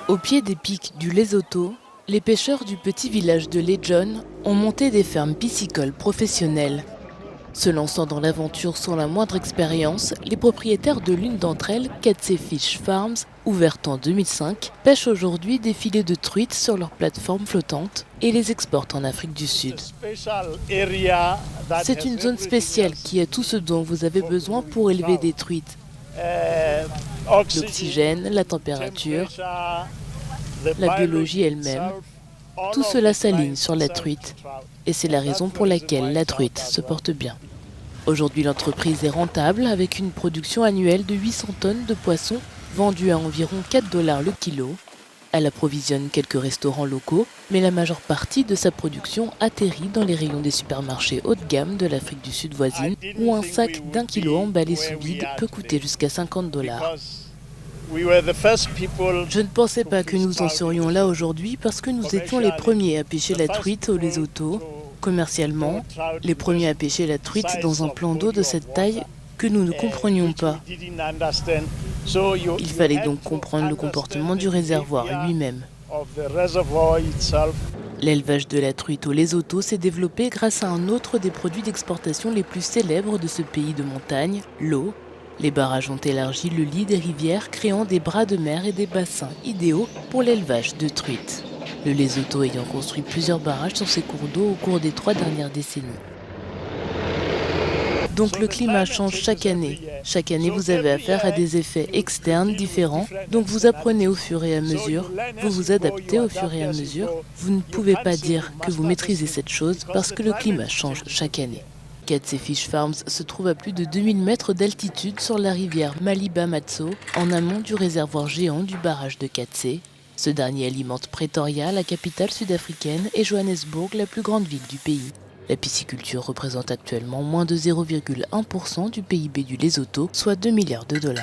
Au pied des pics du Lesotho, les pêcheurs du petit village de Lejon ont monté des fermes piscicoles professionnelles. Se lançant dans l'aventure sans la moindre expérience, les propriétaires de l'une d'entre elles, Katsé Fish Farms, ouverte en 2005, pêchent aujourd'hui des filets de truites sur leur plateforme flottante et les exportent en Afrique du Sud. C'est une zone spéciale qui a tout ce dont vous avez besoin pour élever des truites. L'oxygène, la température, la biologie elle-même, tout cela s'aligne sur la truite. Et c'est la raison pour laquelle la truite se porte bien. Aujourd'hui, l'entreprise est rentable avec une production annuelle de 800 tonnes de poissons vendus à environ 4 $ le kilo. Elle approvisionne quelques restaurants locaux, mais la majeure partie de sa production atterrit dans les rayons des supermarchés haut de gamme de l'Afrique du Sud voisine, où un sac d'1 kilo emballé sous vide peut coûter jusqu'à 50 $. Je ne pensais pas que nous en serions là aujourd'hui parce que nous étions les premiers à pêcher la truite au Lesotho. Commercialement, les premiers à pêcher la truite dans un plan d'eau de cette taille que nous ne comprenions pas. Il fallait donc comprendre le comportement du réservoir lui-même. L'élevage de la truite au Lesotho s'est développé grâce à un autre des produits d'exportation les plus célèbres de ce pays de montagne, l'eau. Les barrages ont élargi le lit des rivières, créant des bras de mer et des bassins idéaux pour l'élevage de truites. Le Lesotho ayant construit plusieurs barrages sur ses cours d'eau au cours des 3 dernières décennies. Donc le climat change chaque année. Chaque année, vous avez affaire à des effets externes différents. Donc vous apprenez au fur et à mesure, vous vous adaptez au fur et à mesure. Vous ne pouvez pas dire que vous maîtrisez cette chose parce que le climat change chaque année. Katsé Fish Farms se trouve à plus de 2000 mètres d'altitude sur la rivière Maliba-Matso, en amont du réservoir géant du barrage de Katsé. Ce dernier alimente Pretoria, la capitale sud-africaine, et Johannesburg, la plus grande ville du pays. La pisciculture représente actuellement moins de 0,1% du PIB du Lesotho, soit 2 milliards de $.